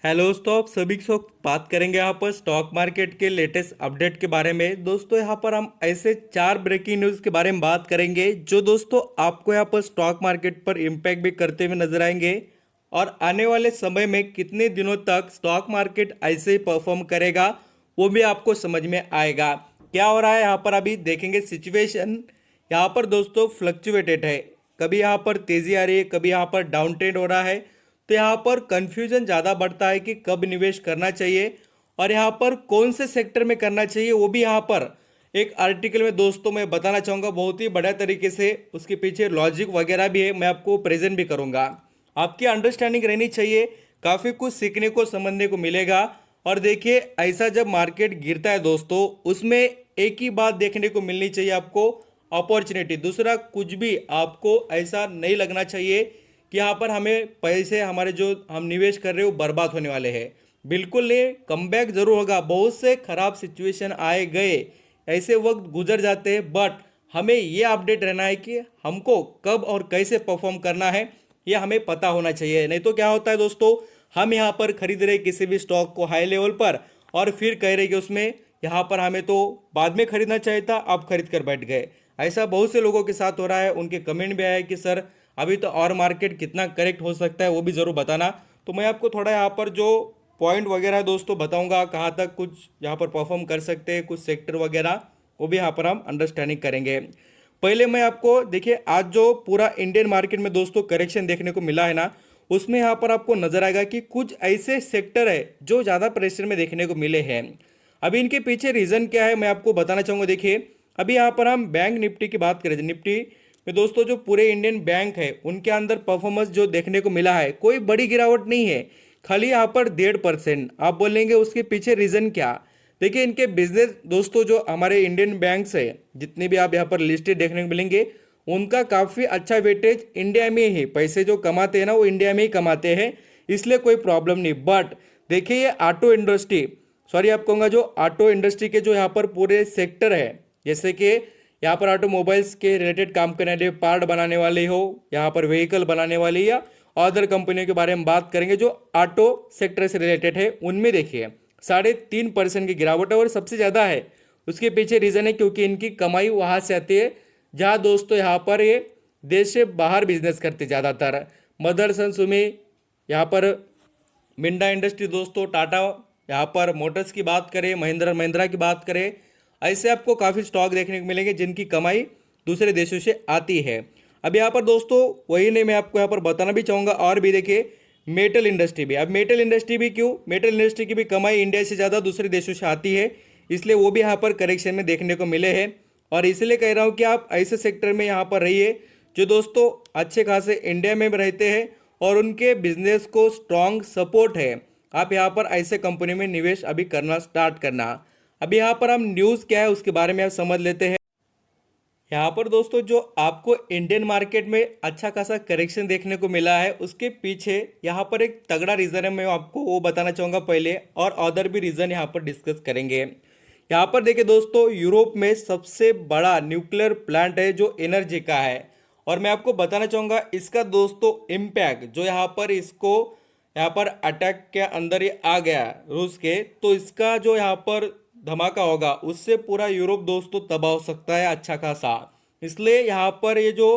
Hello दोस्तों, आप सभी के साथ बात करेंगे यहाँ पर स्टॉक मार्केट के लेटेस्ट अपडेट के बारे में। दोस्तों यहाँ पर हम ऐसे 4 ब्रेकिंग न्यूज़ के बारे में बात करेंगे जो दोस्तों आपको यहाँ पर स्टॉक मार्केट पर इम्पैक्ट भी करते हुए नजर आएंगे और आने वाले समय में कितने दिनों तक स्टॉक मार्केट ऐसे ही परफॉर्म करेगा वो भी आपको समझ में आएगा। क्या हो रहा है यहाँ पर अभी देखेंगे। सिचुएशन यहाँ पर दोस्तों फ्लक्चुएटेड है, कभी यहाँ पर तेजी आ रही है, कभी यहाँ पर डाउन ट्रेंड हो रहा है। तो यहाँ पर कंफ्यूजन ज़्यादा बढ़ता है कि कब निवेश करना चाहिए और यहाँ पर कौन से सेक्टर में करना चाहिए, वो भी यहाँ पर एक आर्टिकल में दोस्तों मैं बताना चाहूँगा बहुत ही बढ़िया तरीके से। उसके पीछे लॉजिक वगैरह भी है, मैं आपको प्रेजेंट भी करूँगा। आपकी अंडरस्टैंडिंग रहनी चाहिए, काफ़ी कुछ सीखने को समझने को मिलेगा। और देखिए ऐसा जब मार्केट गिरता है दोस्तों, उसमें एक ही बात देखने को मिलनी चाहिए आपको, अपॉर्चुनिटी। दूसरा कुछ भी आपको ऐसा नहीं लगना चाहिए कि यहाँ पर हमें पैसे हमारे जो हम निवेश कर रहे हो बर्बाद होने वाले हैं। बिल्कुल नहीं, कमबैक जरूर होगा। बहुत से खराब सिचुएशन आए गए, ऐसे वक्त गुजर जाते हैं, बट हमें ये अपडेट रहना है कि हमको कब और कैसे परफॉर्म करना है ये हमें पता होना चाहिए। नहीं तो क्या होता है दोस्तों, हम यहाँ पर खरीद रहे किसी भी स्टॉक को हाई लेवल पर और फिर कह रहे कि उसमें यहाँ पर हमें तो बाद में खरीदना चाहिए था, आप खरीद कर बैठ गए। ऐसा बहुत से लोगों के साथ हो रहा है। उनके कमेंट भी आया कि सर अभी तो और मार्केट कितना करेक्ट हो सकता है वो भी ज़रूर बताना। तो मैं आपको थोड़ा यहाँ पर जो पॉइंट वगैरह दोस्तों बताऊंगा, कहाँ तक कुछ यहाँ पर परफॉर्म कर सकते हैं, कुछ सेक्टर वगैरह, वो भी यहाँ पर हम अंडरस्टैंडिंग करेंगे। पहले मैं आपको देखिए, आज जो पूरा इंडियन मार्केट में दोस्तों करेक्शन देखने को मिला है ना, उसमें यहाँ पर आपको नजर आएगा कि कुछ ऐसे सेक्टर है जो ज़्यादा प्रेशर में देखने को मिले हैं। अभी इनके पीछे रीज़न क्या है मैं आपको बताना चाहूँगा। देखिए अभी यहाँ पर हम बैंक निफ्टी की बात करें, निफ्टी में दोस्तों जो पूरे इंडियन बैंक है उनके अंदर परफॉर्मेंस जो देखने को मिला है, कोई बड़ी गिरावट नहीं है, खाली यहाँ पर 1.5%। आप बोलेंगे उसके पीछे रीज़न क्या। देखिए इनके बिजनेस दोस्तों, जो हमारे इंडियन बैंक्स है जितने भी आप यहाँ पर लिस्टेड देखने को मिलेंगे, उनका काफ़ी अच्छा वेटेज इंडिया में ही, पैसे जो कमाते हैं ना वो इंडिया में ही कमाते हैं, इसलिए कोई प्रॉब्लम नहीं। बट देखिए ये ऑटो इंडस्ट्री, सॉरी आप कहूँगा जो ऑटो इंडस्ट्री के जो यहाँ पर पूरे सेक्टर है, जैसे कि यहाँ पर ऑटोमोबाइल्स के रिलेटेड काम करने वाले, पार्ट बनाने वाले हो, यहाँ पर व्हीकल बनाने वाले या अदर कंपनियों के बारे में बात करेंगे जो ऑटो सेक्टर से रिलेटेड है, उनमें देखिए 3.5% की गिरावट है और सबसे ज़्यादा है। उसके पीछे रीज़न है क्योंकि इनकी कमाई वहाँ से आती है जहाँ दोस्तों यहाँ पर ये देश से बाहर बिजनेस करते ज़्यादातर। मदरसन सुमी, यहाँ पर मिंडा इंडस्ट्री दोस्तों, टाटा, यहाँ पर मोटर्स की बात करें, महिंद्रा महिंद्रा की बात करें, ऐसे आपको काफ़ी स्टॉक देखने को मिलेंगे जिनकी कमाई दूसरे देशों से आती है। अब यहाँ पर दोस्तों वही नहीं, मैं आपको यहाँ पर बताना भी चाहूँगा। और भी देखिए मेटल इंडस्ट्री भी, अब मेटल इंडस्ट्री भी क्यों, मेटल इंडस्ट्री की भी कमाई इंडिया से ज़्यादा दूसरे देशों से आती है, इसलिए वो भी यहाँ पर करेक्शन में देखने को मिले हैं। और इसलिए कह रहा हूँ कि आप ऐसे सेक्टर में यहाँ पर रहिए जो दोस्तों अच्छे खासे इंडिया में रहते हैं और उनके बिजनेस को स्ट्रॉन्ग सपोर्ट है। आप यहाँ पर ऐसे कंपनी में निवेश अभी करना स्टार्ट करना। अभी यहाँ पर हम न्यूज़ क्या है उसके बारे में आप समझ लेते हैं। यहाँ पर दोस्तों जो आपको इंडियन मार्केट में अच्छा खासा करेक्शन देखने को मिला है, उसके पीछे यहाँ पर एक तगड़ा रीज़न है, मैं आपको वो बताना चाहूँगा पहले, और अदर भी रीज़न यहाँ पर डिस्कस करेंगे। यहाँ पर देखिए दोस्तों, यूरोप में सबसे बड़ा न्यूक्लियर प्लांट है जो एनर्जी का है, और मैं आपको बताना चाहूँगा इसका दोस्तों इम्पैक्ट जो यहाँ पर इसको यहाँ पर अटैक के अंदर ये आ गया रूस के, तो इसका जो यहाँ पर धमाका होगा उससे पूरा यूरोप दोस्तों तबाह हो सकता है अच्छा खासा। इसलिए यहाँ पर ये जो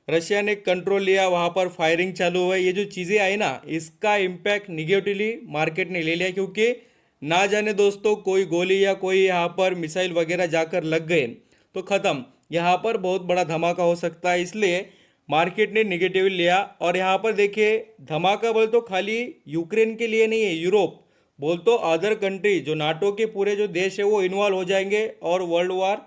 रशिया ने कंट्रोल लिया, वहाँ पर फायरिंग चालू हुआ, ये जो चीज़ें आई ना, इसका इम्पैक्ट निगेटिवली मार्केट ने ले लिया, क्योंकि ना जाने दोस्तों कोई गोली या कोई यहाँ पर मिसाइल वगैरह जाकर लग गए तो ख़त्म, यहाँ पर बहुत बड़ा धमाका हो सकता है। इसलिए मार्केट ने निगेटिवली लिया। और यहाँ पर देखिए धमाका बोल तो खाली यूक्रेन के लिए नहीं है, यूरोप बोल तो अदर कंट्री जो नाटो के पूरे जो देश है वो इन्वॉल्व हो जाएंगे और वर्ल्ड वॉर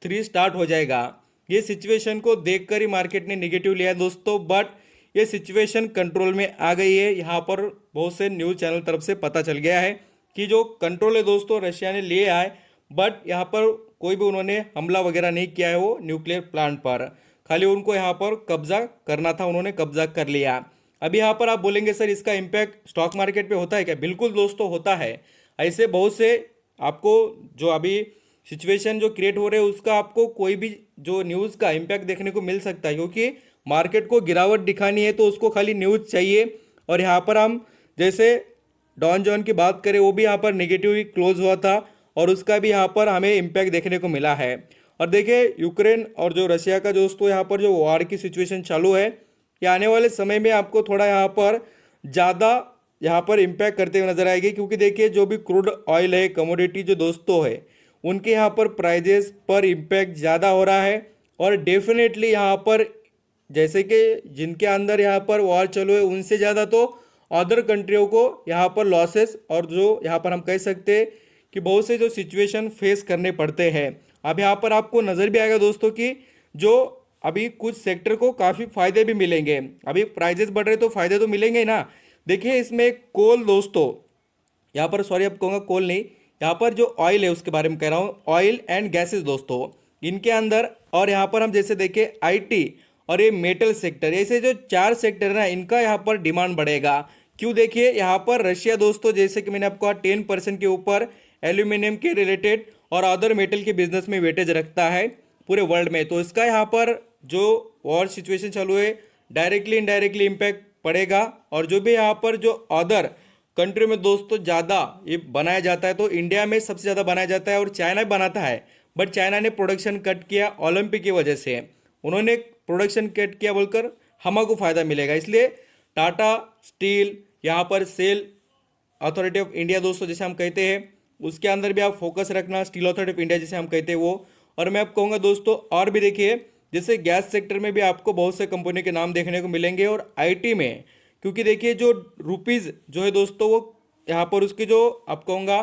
3 स्टार्ट हो जाएगा। ये सिचुएशन को देखकर ही मार्केट ने निगेटिव लिया दोस्तों, बट ये सिचुएशन कंट्रोल में आ गई है। यहाँ पर बहुत से न्यूज़ चैनल तरफ से पता चल गया है कि जो कंट्रोल है दोस्तों रशिया ने लिए है, बट यहाँ पर कोई भी उन्होंने हमला वगैरह नहीं किया है वो न्यूक्लियर प्लांट पर, खाली उनको यहाँ पर कब्जा करना था, उन्होंने कब्जा कर लिया। अभी यहाँ पर आप बोलेंगे सर इसका इम्पैक्ट स्टॉक मार्केट पे होता है क्या? बिल्कुल दोस्तों होता है। ऐसे बहुत से आपको जो अभी सिचुएशन जो क्रिएट हो रहे हैं उसका आपको कोई भी जो न्यूज़ का इम्पैक्ट देखने को मिल सकता है, क्योंकि मार्केट को गिरावट दिखानी है तो उसको खाली न्यूज़ चाहिए। और यहाँ पर हम जैसे डॉन जॉन की बात करें वो भी यहाँ पर नेगेटिव ही क्लोज हुआ था और उसका भी यहाँ पर हमें इम्पैक्ट देखने को मिला है। और देखिए यूक्रेन और जो रशिया का दोस्तों यहाँ पर जो वॉर की सिचुएशन चालू है, ये आने वाले समय में आपको थोड़ा यहाँ पर ज़्यादा यहाँ पर इम्पैक्ट करते हुए नजर आएगी, क्योंकि देखिए जो भी क्रूड ऑयल है, कमोडिटी जो दोस्तों है, उनके यहाँ पर प्राइजेस पर इम्पैक्ट ज़्यादा हो रहा है। और डेफिनेटली यहाँ पर जैसे कि जिनके अंदर यहाँ पर वॉर चालू है उनसे ज़्यादा तो अदर कंट्रियों को यहाँ पर लॉसेस और जो यहाँ पर हम कह सकते हैं कि बहुत से जो सिचुएशन फेस करने पड़ते हैं। अब यहाँ पर आपको नज़र भी आएगा दोस्तों कि जो अभी कुछ सेक्टर को काफ़ी फायदे भी मिलेंगे। अभी प्राइजेस बढ़ रहे तो फायदे तो मिलेंगे ही ना। देखिए इसमें कोल दोस्तों, यहाँ पर सॉरी अब कहूँगा कोल नहीं, यहाँ पर जो ऑयल है उसके बारे में कह रहा हूँ, ऑयल एंड गैसेस दोस्तों, इनके अंदर। और यहाँ पर हम जैसे देखें आईटी और ये मेटल सेक्टर, ऐसे जो चार सेक्टर है ना, इनका यहाँ पर डिमांड बढ़ेगा। क्यों? देखिए यहाँ पर रशिया दोस्तों, जैसे कि मैंने आपको कहा 10% के ऊपर एल्यूमिनियम के रिलेटेड और अदर मेटल के बिजनेस में वेटेज रखता है पूरे वर्ल्ड में। तो इसका यहाँ पर जो वॉर सिचुएशन चालू है डायरेक्टली इनडायरेक्टली इम्पैक्ट पड़ेगा। और जो भी यहाँ पर जो अदर कंट्री में दोस्तों ज़्यादा ये बनाया जाता है, तो इंडिया में सबसे ज़्यादा बनाया जाता है और चाइना भी बनाता है, बट चाइना ने प्रोडक्शन कट किया ओलंपिक की वजह से। उन्होंने प्रोडक्शन कट किया बोलकर हमको फ़ायदा मिलेगा, इसलिए टाटा स्टील यहाँ पर सेल अथॉरिटी ऑफ इंडिया दोस्तों जैसे हम कहते हैं, उसके अंदर भी आप फोकस रखना, स्टील अथॉरिटी ऑफ इंडिया जैसे हम कहते हैं वो। और मैं आप कहूँगा दोस्तों और भी देखिए, जैसे गैस सेक्टर में भी आपको बहुत से कंपनी के नाम देखने को मिलेंगे और आईटी में, क्योंकि देखिए जो रुपीज़ जो है दोस्तों वो यहाँ पर उसकी जो आप कहूँगा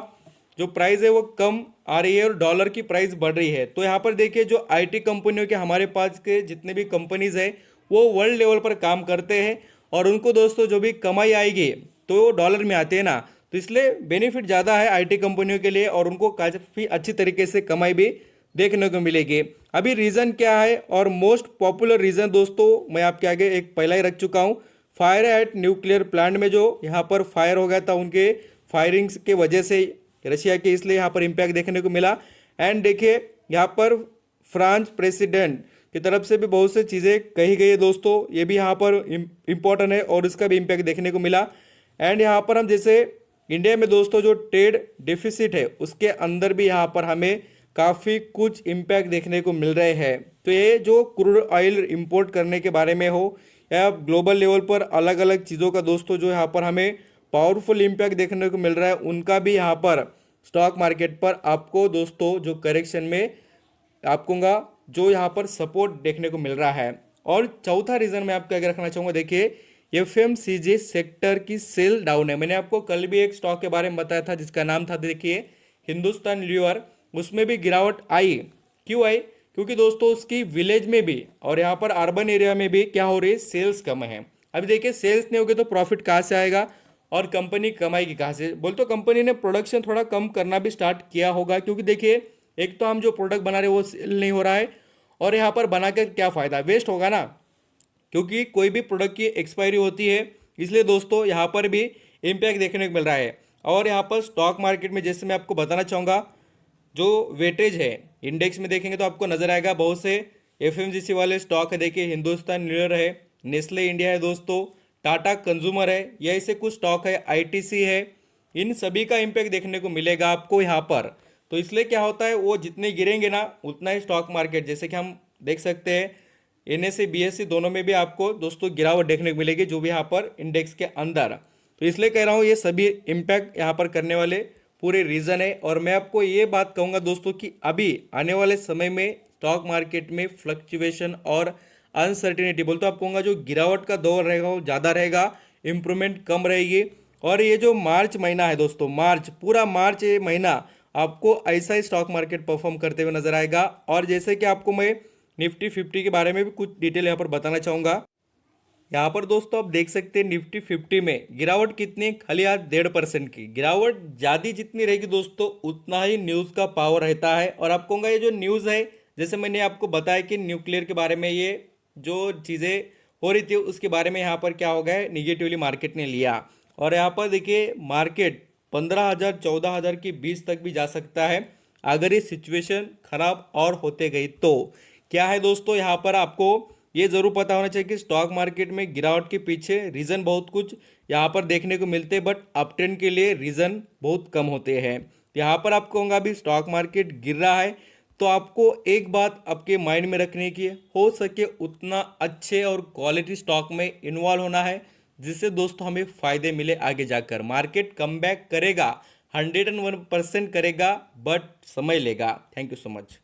जो प्राइस है वो कम आ रही है और डॉलर की प्राइस बढ़ रही है। तो यहाँ पर देखिए जो आईटी कंपनियों के हमारे पास के जितने भी कंपनीज है वो वर्ल्ड लेवल पर काम करते हैं और उनको दोस्तों जो भी कमाई आएगी तो वो डॉलर में आते हैं ना, तो इसलिए बेनिफिट ज़्यादा है आईटी कंपनियों के लिए और उनको काफ़ी अच्छी तरीके से कमाई भी देखने को मिलेगी। अभी रीज़न क्या है और मोस्ट पॉपुलर रीज़न दोस्तों मैं आपके आगे एक पहला ही रख चुका हूँ। फायर एट न्यूक्लियर प्लांट में जो यहाँ पर फायर हो गया था, उनके फायरिंग्स के वजह से रशिया के, इसलिए यहाँ पर इम्पैक्ट देखने को मिला। एंड देखिए यहाँ पर फ्रांस प्रेसिडेंट की तरफ से भी बहुत सी चीज़ें कही गई है दोस्तों, ये भी यहाँ पर इम्पोर्टेंट है और इसका भी इम्पैक्ट देखने को मिला। एंड यहाँ पर हम जैसे इंडिया में दोस्तों जो ट्रेड डिफिसिट है उसके अंदर भी यहाँ पर हमें काफ़ी कुछ इम्पैक्ट देखने को मिल रहे हैं। तो ये जो क्रूड ऑयल इंपोर्ट करने के बारे में हो या ग्लोबल लेवल पर अलग अलग चीज़ों का दोस्तों जो यहाँ पर हमें पावरफुल इम्पैक्ट देखने को मिल रहा है, उनका भी यहाँ पर स्टॉक मार्केट पर आपको दोस्तों जो करेक्शन में आपको जो यहाँ पर सपोर्ट देखने को मिल रहा है। और चौथा रीज़न मैं आपको आगे रखना चाहूँगा, देखिए एफएमसीजी सेक्टर की सेल डाउन है। मैंने आपको कल भी एक स्टॉक के बारे में बताया था जिसका नाम था देखिए हिंदुस्तान लीवर, उसमें भी गिरावट आई। क्यों आई? क्योंकि दोस्तों उसकी विलेज में भी और यहाँ पर अर्बन एरिया में भी क्या हो रही है, सेल्स कम है। अभी देखिए सेल्स नहीं होगी तो प्रॉफिट कहाँ से आएगा और कंपनी कमाएगी कहाँ से? बोल तो कंपनी ने प्रोडक्शन थोड़ा कम करना भी स्टार्ट किया होगा, क्योंकि देखिए एक तो हम जो प्रोडक्ट बना रहे हैं वो सेल नहीं हो रहा है और यहाँ पर बना कर क्या फ़ायदा, वेस्ट होगा ना, क्योंकि कोई भी प्रोडक्ट की एक्सपायरी होती है। इसलिए दोस्तों यहाँ पर भी इम्पैक्ट देखने को मिल रहा है। और यहाँ पर स्टॉक मार्केट में जैसे मैं आपको बताना चाहूँगा, जो वेटेज है इंडेक्स में देखेंगे तो आपको नजर आएगा बहुत से एफएमजीसी वाले स्टॉक है। देखिए हिंदुस्तान लीवर है, नेस्ले इंडिया है दोस्तों, टाटा कंज्यूमर है, या ऐसे कुछ स्टॉक है, आईटीसी है, इन सभी का इम्पैक्ट देखने को मिलेगा आपको यहाँ पर। तो इसलिए क्या होता है, वो जितने गिरेंगे ना उतना ही स्टॉक मार्केट, जैसे कि हम देख सकते हैं एनएसई बीएसई दोनों में भी आपको दोस्तों गिरावट देखने को मिलेगी जो भी यहाँ पर इंडेक्स के अंदर। तो इसलिए कह रहा हूँ ये सभी इम्पैक्ट यहाँ पर करने वाले पूरे रीज़न है। और मैं आपको ये बात कहूँगा दोस्तों कि अभी आने वाले समय में स्टॉक मार्केट में फ्लक्चुएशन और अनसर्टिनिटी, बोलते आप कहूँगा जो गिरावट का दौर रहेगा वो ज़्यादा रहेगा, इम्प्रूवमेंट कम रहेगी। और ये जो मार्च महीना है दोस्तों, मार्च पूरा मार्च ये महीना आपको ऐसा ही स्टॉक मार्केट परफॉर्म करते हुए नजर आएगा। और जैसे कि आपको मैं निफ्टी 50 के बारे में भी कुछ डिटेल यहाँ पर बताना चाहूँगा। यहाँ पर दोस्तों आप देख सकते हैं निफ्टी 50 में गिरावट कितनी, खाली आज 1.5% की गिरावट। ज़्यादा जितनी रहेगी दोस्तों उतना ही न्यूज़ का पावर रहता है। और आप कहूँगा ये जो न्यूज़ है, जैसे मैंने आपको बताया कि न्यूक्लियर के बारे में ये जो चीज़ें हो रही थी उसके बारे में यहाँ पर क्या हो गया है, निगेटिवली मार्केट ने लिया। और यहाँ पर देखिए मार्केट 15,000 14,000 के बीच तक भी जा सकता है अगर ये सिचुएशन खराब और होते गई तो। क्या है दोस्तों, यहाँ पर आपको ये ज़रूर पता होना चाहिए कि स्टॉक मार्केट में गिरावट के पीछे रीज़न बहुत कुछ यहाँ पर देखने को मिलते हैं, बट अप ट्रेंड के लिए रीज़न बहुत कम होते हैं। यहाँ पर आपको कहूँगा अभी स्टॉक मार्केट गिर रहा है तो आपको एक बात आपके माइंड में रखने की है, हो सके उतना अच्छे और क्वालिटी स्टॉक में इन्वॉल्व होना है, जिससे दोस्तों हमें फ़ायदे मिले आगे जाकर। मार्केट कम बैक करेगा, 101% करेगा, बट समय लेगा। Thank you so much.